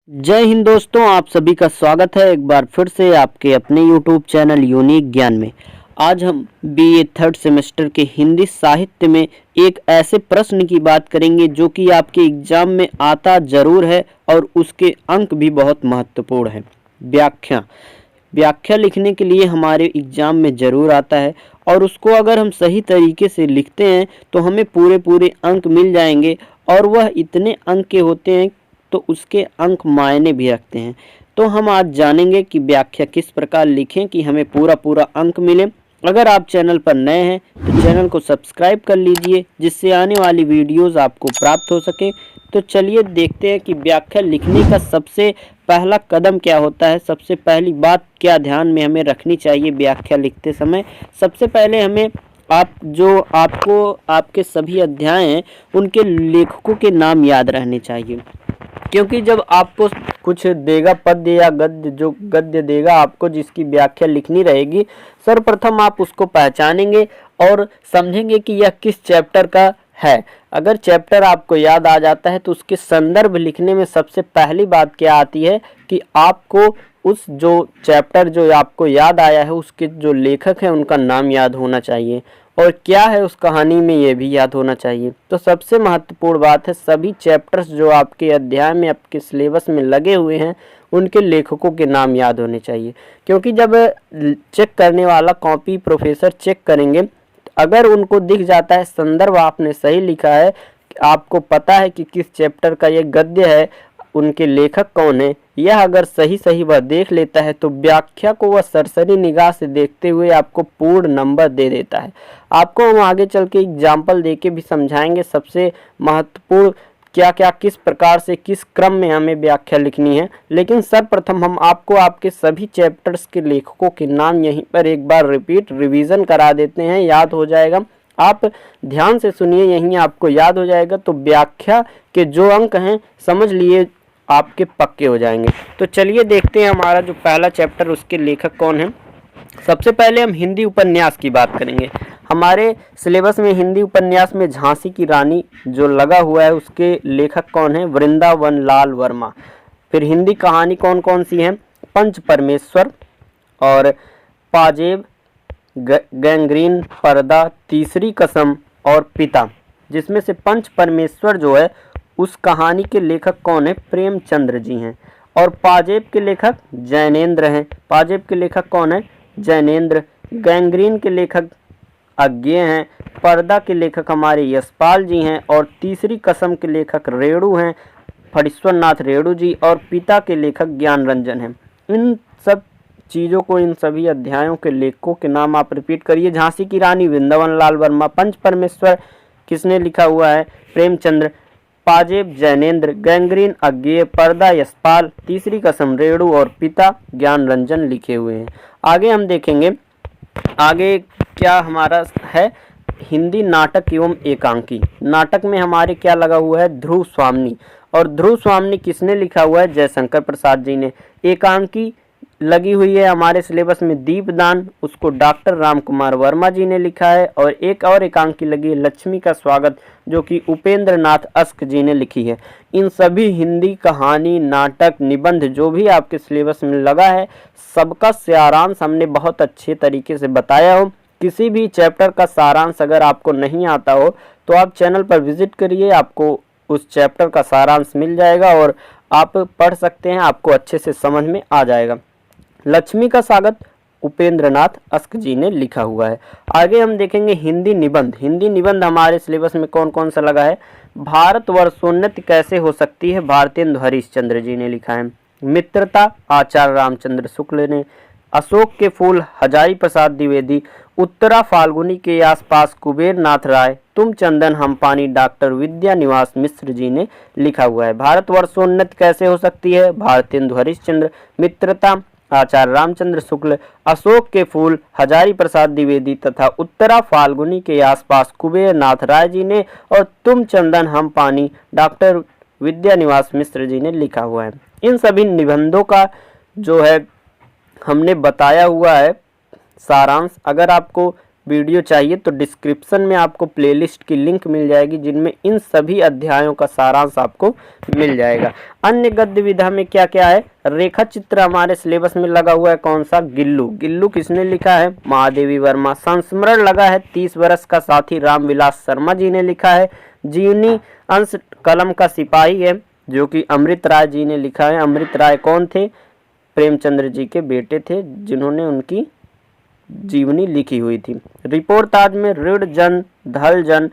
जय हिंद दोस्तों, आप सभी का स्वागत है एक बार फिर से आपके अपने YouTube चैनल यूनिक ज्ञान में। आज हम बीए थर्ड सेमेस्टर के हिंदी साहित्य में एक ऐसे प्रश्न की बात करेंगे जो कि आपके एग्जाम में आता ज़रूर है और उसके अंक भी बहुत महत्वपूर्ण है। व्याख्या लिखने के लिए हमारे एग्जाम में ज़रूर आता है और उसको अगर हम सही तरीके से लिखते हैं तो हमें पूरे अंक मिल जाएंगे और वह इतने अंक के होते हैं तो उसके अंक मायने भी रखते हैं। तो हम आज जानेंगे कि व्याख्या किस प्रकार लिखें कि हमें पूरा अंक मिले। अगर आप चैनल पर नए हैं तो चैनल को सब्सक्राइब कर लीजिए जिससे आने वाली वीडियोस आपको प्राप्त हो सके। तो चलिए देखते हैं कि व्याख्या लिखने का सबसे पहला कदम क्या होता है। सबसे पहली बात क्या ध्यान में हमें रखनी चाहिए व्याख्या लिखते समय। सबसे पहले हमें आपको आपके सभी अध्याय हैं उनके लेखकों के नाम याद रहने चाहिए, क्योंकि जब आपको कुछ देगा पद्य या गद्य, जो गद्य देगा आपको जिसकी व्याख्या लिखनी रहेगी, सर्वप्रथम आप उसको पहचानेंगे और समझेंगे कि यह किस चैप्टर का है। अगर चैप्टर आपको याद आ जाता है तो उसके संदर्भ लिखने में सबसे पहली बात क्या आती है कि आपको उस जो चैप्टर जो आपको याद आया है उसके जो लेखक हैं उनका नाम याद होना चाहिए और क्या है उस कहानी में ये भी याद होना चाहिए। तो सबसे महत्वपूर्ण बात है सभी चैप्टर्स जो आपके अध्याय में आपके सिलेबस में लगे हुए हैं उनके लेखकों के नाम याद होने चाहिए, क्योंकि जब चेक करने वाला कॉपी प्रोफेसर चेक करेंगे अगर उनको दिख जाता है संदर्भ आपने सही लिखा है, आपको पता है कि किस चैप्टर का ये गद्य है, उनके लेखक कौन है, यह अगर सही वह देख लेता है तो व्याख्या को वह सरसरी निगाह से देखते हुए आपको पूर्ण नंबर दे देता है। आपको हम आगे चल के एग्जाम्पल दे के भी समझाएंगे सबसे महत्वपूर्ण क्या किस प्रकार से किस क्रम में हमें व्याख्या लिखनी है। लेकिन सर्वप्रथम हम आपको आपके सभी चैप्टर्स के लेखकों के नाम यहीं पर एक बार रिवीजन करा देते हैं, याद हो जाएगा। आप ध्यान से सुनिए, यहीं आपको याद हो जाएगा। तो व्याख्या के जो अंक हैं समझ लिए आपके पक्के हो जाएंगे। तो चलिए देखते हैं हमारा जो पहला चैप्टर उसके लेखक कौन है। सबसे पहले हम हिंदी उपन्यास की बात करेंगे। हमारे सिलेबस में हिंदी उपन्यास में झांसी की रानी जो लगा हुआ है उसके लेखक कौन है, वृंदावन लाल वर्मा। फिर हिंदी कहानी कौन कौन सी हैं, पंच परमेश्वर और पाजेब, गैंग्रीन, पर्दा, तीसरी कसम और पिता। जिसमें से पंच परमेश्वर जो है उस कहानी के लेखक कौन है, प्रेमचंद्र जी हैं। और पाजेब के लेखक जैनेन्द्र हैं। पाजेब के लेखक कौन है, जैनेन्द्र। गैंग्रीन के लेखक अज्ञेय हैं। पर्दा के लेखक हमारे यशपाल जी हैं। और तीसरी कसम के लेखक रेणु हैं, फणीश्वर नाथ रेणु जी। और पिता के लेखक ज्ञान रंजन हैं। इन सब चीज़ों को, इन सभी अध्यायों के लेखकों के नाम आप रिपीट करिए। झांसी की रानी वृंदावन लाल वर्मा, पंच परमेश्वर किसने लिखा हुआ है, प्रेमचंद्र। पाजेब जैनेन्द्र, गैंग्रीन अज्ञेय, पर्दा यशपाल, तीसरी कसम रेणु और पिता ज्ञान रंजन लिखे हुए हैं। आगे हम देखेंगे आगे क्या हमारा है, हिंदी नाटक एवं एकांकी। नाटक में हमारे क्या लगा हुआ है, ध्रुव स्वामी। और ध्रुव स्वामी किसने लिखा हुआ है, जयशंकर प्रसाद जी ने। एकांकी लगी हुई है हमारे सिलेबस में दीपदान, उसको डॉक्टर राम कुमार वर्मा जी ने लिखा है। और एक और एकांकी लगी है लक्ष्मी का स्वागत, जो कि उपेंद्र नाथ अस्क जी ने लिखी है। इन सभी हिंदी कहानी, नाटक, निबंध जो भी आपके सिलेबस में लगा है सबका सारांश हमने बहुत अच्छे तरीके से बताया हो। किसी भी चैप्टर का सारांश अगर आपको नहीं आता हो तो आप चैनल पर विजिट करिए, आपको उस चैप्टर का सारांश मिल जाएगा और आप पढ़ सकते हैं, आपको अच्छे से समझ में आ जाएगा। लक्ष्मी का स्वागत उपेंद्र नाथ अस्क जी ने लिखा हुआ है। आगे हम देखेंगे हिंदी निबंध। हिंदी निबंध हमारे सिलेबस में कौन कौन सा लगा है, भारतवर्षोन्नति कैसे हो सकती है, भारतेंदु हरिश्चंद्र जी ने लिखा है। मित्रता, आचार्य रामचंद्र शुक्ल ने। अशोक के फूल, हजारी प्रसाद द्विवेदी। उत्तरा फाल्गुनी के आसपास, कुबेर नाथ राय। तुम चंदन हम पानी, डॉक्टर विद्या निवास मिश्र जी ने लिखा हुआ है। भारतवर्षोन्नति कैसे हो सकती है, भारतेंदु हरिश्चंद्र। मित्रता, आचार्य रामचंद्र शुक्ल। अशोक के फूल, हजारी प्रसाद द्विवेदी तथा उत्तरा फाल्गुनी के आसपास, कुबेर नाथ राय जी ने। और तुम चंदन हम पानी, डॉक्टर विद्या निवास मिश्र जी ने लिखा हुआ है। इन सभी निबंधों का जो है हमने बताया हुआ है सारांश। अगर आपको वीडियो चाहिए तो डिस्क्रिप्शन में आपको प्लेलिस्ट की लिंक मिल जाएगी, जिनमें इन सभी अध्यायों का सारांश आपको मिल जाएगा। अन्य गद्य विधा में क्या क्या है? रेखा चित्र हमारे सिलेबस में लगा हुआ है, कौन सा? गिल्लू। गिल्लू किसने लिखा है? महादेवी वर्मा। संस्मरण लगा है 30 वर्ष का साथी रामविलास शर्मा जी ने लिखा है। जीवनी अंश कलम का सिपाही है, जो कि अमृत राय जी ने लिखा है। अमृत राय कौन थे? प्रेमचंद्र जी के बेटे थे, जिन्होंने उनकी जीवनी लिखी हुई थी। रिपोर्ट ताज में ऋण जन धल जन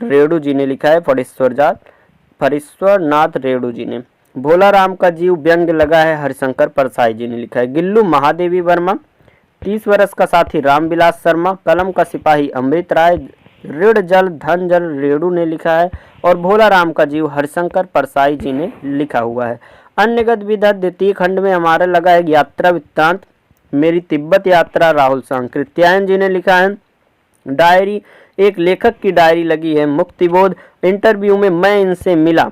रेणु जी ने लिखा है, फरेश्वर नाथ रेणु जी ने। भोला राम का जीव व्यंग्य लगा है, हरिशंकर परसाई जी ने लिखा है। गिल्लू महादेवी वर्मा, 30 वर्ष का साथी रामविलास शर्मा, कलम का सिपाही अमृत राय, ऋण जल धन जल रेणु ने लिखा है, और भोला राम का जीव हरिशंकर परसाई जी ने लिखा हुआ है। अन्य गद्य विधा द्वितीय खंड में हमारा लगा है यात्रा वृत्तांत, मेरी तिब्बत यात्रा, राहुल सांकृत्यायन जी ने लिखा है। डायरी, एक लेखक की डायरी लगी है। मुक्तिबोध, इंटरव्यू में मैं इनसे मिला,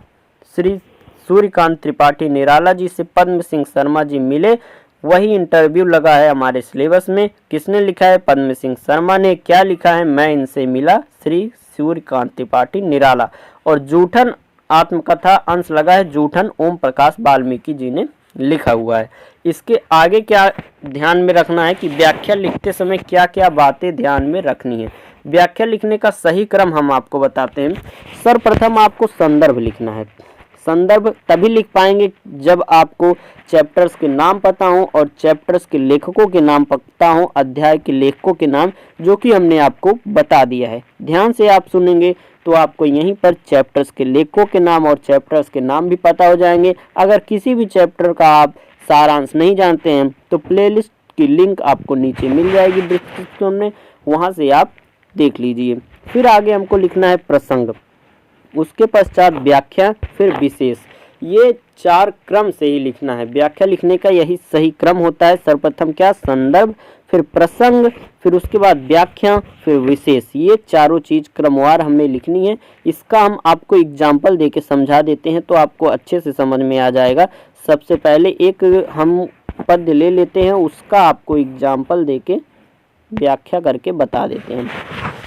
श्री सूर्यकांत त्रिपाठी निराला जी से पद्म सिंह शर्मा जी मिले, वही इंटरव्यू लगा है हमारे सिलेबस में। किसने लिखा है? पद्म सिंह शर्मा ने। क्या लिखा है? मैं इनसे मिला, श्री सूर्यकांत त्रिपाठी निराला। और जूठन आत्मकथा अंश लगा है, जूठन ओम प्रकाश वाल्मीकि जी ने लिखा हुआ है। इसके आगे क्या ध्यान में रखना है कि व्याख्या लिखते समय क्या क्या बातें ध्यान में रखनी है। व्याख्या लिखने का सही क्रम हम आपको बताते हैं। सर्वप्रथम आपको संदर्भ लिखना है। संदर्भ तभी लिख पाएंगे जब आपको चैप्टर्स के नाम पता हो और चैप्टर्स के लेखकों के नाम पता हो, अध्याय के लेखकों के नाम, जो कि हमने आपको बता दिया है। ध्यान से आप सुनेंगे तो आपको यहीं पर चैप्टर्स के लेखकों के नाम और चैप्टर्स के नाम भी पता हो जाएंगे। अगर किसी भी चैप्टर का आप सारांश नहीं जानते हैं तो प्लेलिस्ट की लिंक आपको नीचे मिल जाएगी डिस्क्रिप्शन में, वहां से आप देख लीजिए। फिर आगे हमको लिखना है प्रसंग, उसके पश्चात व्याख्या, फिर विशेष। ये 4 क्रम से ही लिखना है। व्याख्या लिखने का यही सही क्रम होता है। सर्वप्रथम क्या? संदर्भ, फिर प्रसंग, फिर उसके बाद व्याख्या, फिर विशेष। ये चारों चीज क्रमवार हमें लिखनी है। इसका हम आपको एग्जाम्पल देके समझा देते हैं तो आपको अच्छे से समझ में आ जाएगा। सबसे पहले एक हम पद्य ले लेते हैं, उसका आपको एग्जाम्पल देके व्याख्या करके बता देते हैं।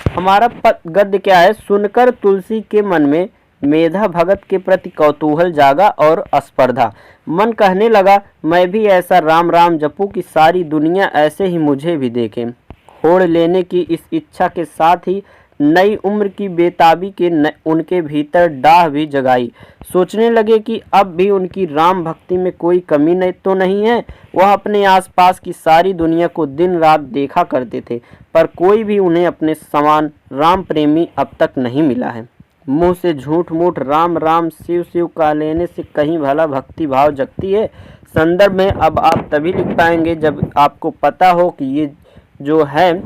हमारा गद्य क्या है? सुनकर तुलसी के मन में मेधा भगत के प्रति कौतूहल जागा और स्पर्धा। मन कहने लगा मैं भी ऐसा राम राम जपूं कि सारी दुनिया ऐसे ही मुझे भी देखे। होड़ लेने की इस इच्छा के साथ ही नई उम्र की बेताबी के उनके भीतर डाह भी जगाई। सोचने लगे कि अब भी उनकी राम भक्ति में कोई कमी तो नहीं है। वह अपने आसपास की सारी दुनिया को दिन रात देखा करते थे, पर कोई भी उन्हें अपने समान राम प्रेमी अब तक नहीं मिला है। मुंह से झूठ मूठ राम राम शिव शिव कह लेने से कहीं भला भक्ति भाव जगती है। संदर्भ में अब आप तभी लिख पाएंगे जब आपको पता हो कि ये जो है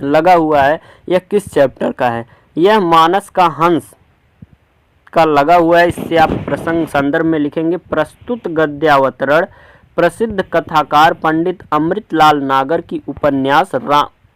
लगा हुआ है यह किस चैप्टर का है। यह मानस का हंस का लगा हुआ है। इससे आप प्रसंग संदर्भ में लिखेंगे। प्रस्तुत गद्यावतरण प्रसिद्ध कथाकार पंडित अमृतलाल नागर की उपन्यास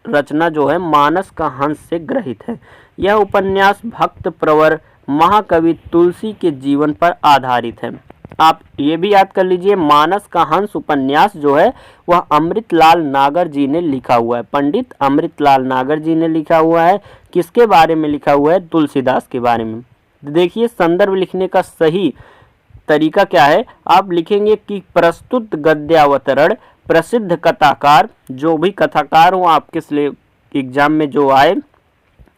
रचना जो है मानस का हंस से ग्रहित है। यह उपन्यास भक्त प्रवर महाकवि तुलसी के जीवन पर आधारित है। आप ये भी याद कर लीजिए, मानस का हंस उपन्यास जो है वह अमृतलाल नागर जी ने लिखा हुआ है। पंडित अमृतलाल नागर जी ने लिखा हुआ है। किसके बारे में लिखा हुआ है? तुलसीदास के बारे में। देखिए संदर्भ लिखने का सही तरीका क्या है। आप लिखेंगे कि प्रस्तुत गद्यावतरण प्रसिद्ध कथाकार, जो भी कथाकार हो आपके एग्जाम में जो आए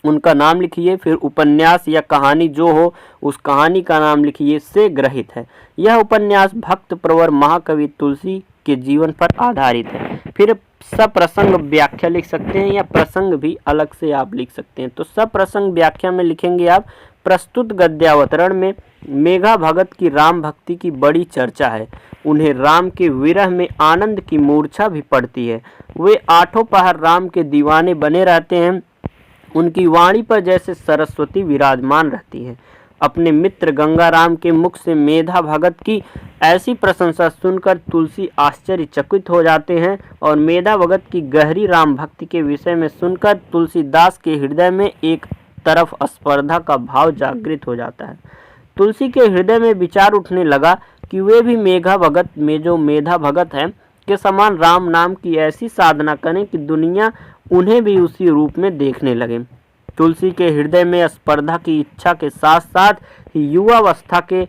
उनका नाम लिखिए। फिर उपन्यास या कहानी जो हो उस कहानी का नाम लिखिए, से ग्रहित है। यह उपन्यास भक्त प्रवर महाकवि तुलसी के जीवन पर आधारित है। फिर सप्रसंग व्याख्या लिख सकते हैं या प्रसंग भी अलग से आप लिख सकते हैं। तो सप्रसंग व्याख्या में लिखेंगे आप प्रस्तुत गद्यावतरण में मेघा भगत की राम भक्ति की बड़ी चर्चा है। उन्हें राम के विरह में आनंद की मूर्छा भी पड़ती है। वे आठों पहर राम के दीवाने बने रहते हैं। उनकी वाणी पर जैसे सरस्वती विराजमान रहती है। अपने मित्र गंगाराम के मुख से मेधा भगत की ऐसी प्रशंसा सुनकर तुलसी आश्चर्यचकित हो जाते हैं और मेधा भगत की गहरी राम भक्ति के विषय में सुनकर तुलसीदास के हृदय में एक तरफ स्पर्धा का भाव जागृत हो जाता है। तुलसी के हृदय में विचार उठने लगा कि वे भी मेधा भगत में जो मेधा भगत है के समान राम नाम की ऐसी साधना करें कि दुनिया उन्हें भी उसी रूप में देखने लगे। तुलसी के हृदय में स्पर्धा की इच्छा के साथ साथ युवावस्था के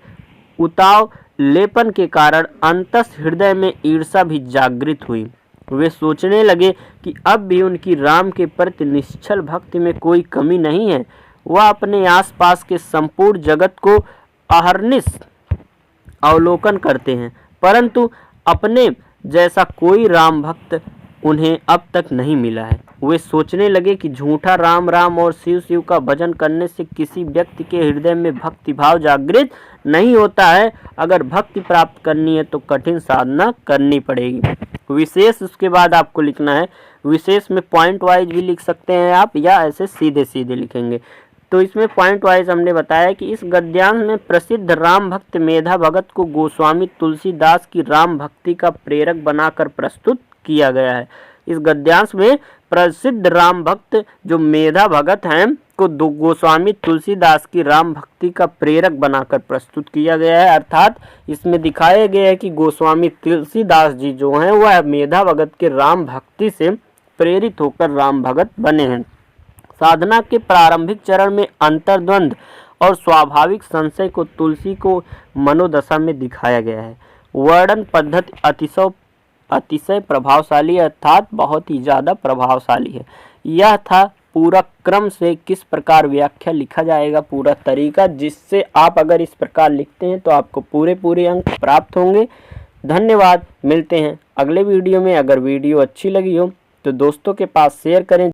उताव लेपन के कारण अंतस हृदय में ईर्षा भी जागृत हुई। वे सोचने लगे कि अब भी उनकी राम के प्रति निश्चल भक्ति में कोई कमी नहीं है। वह अपने आसपास के संपूर्ण जगत को अहर्निश अवलोकन करते हैं, परंतु अपने जैसा कोई राम भक्त उन्हें अब तक नहीं मिला है। वे सोचने लगे कि झूठा राम राम और शिव शिव का भजन करने से किसी व्यक्ति के हृदय में भक्ति भाव जागृत नहीं होता है। अगर भक्ति प्राप्त करनी है तो कठिन साधना करनी पड़ेगी। विशेष उसके बाद आपको लिखना है, विशेष में पॉइंट वाइज भी लिख सकते हैं आप, या ऐसे सीधे सीधे लिखेंगे। तो इसमें पॉइंट वाइज हमने बताया कि इस गद्यांश में प्रसिद्ध राम भक्त मेधा भगत को गोस्वामी तुलसीदास की राम भक्ति का प्रेरक बनाकर प्रस्तुत किया गया है। इस गद्यांश में प्रसिद्ध राम भक्त जो मेधा भगत हैं को गोस्वामी तुलसीदास की राम भक्ति का प्रेरक बनाकर प्रस्तुत किया गया है। अर्थात इसमें दिखाया गया है कि गोस्वामी तुलसीदास जी जो हैं वह मेधा भगत के राम भक्ति से प्रेरित होकर राम भगत बने हैं। साधना के प्रारंभिक चरण में अंतर्द्वंद और स्वाभाविक संशय को तुलसी को मनोदशा में दिखाया गया है। वर्णन पद्धति अतिशय प्रभावशाली अर्थात बहुत ही ज़्यादा प्रभावशाली है। यह था पूरा क्रम से किस प्रकार व्याख्या लिखा जाएगा, पूरा तरीका, जिससे आप अगर इस प्रकार लिखते हैं तो आपको पूरे अंक प्राप्त होंगे। धन्यवाद। मिलते हैं अगले वीडियो में। अगर वीडियो अच्छी लगी हो तो दोस्तों के पास शेयर करें।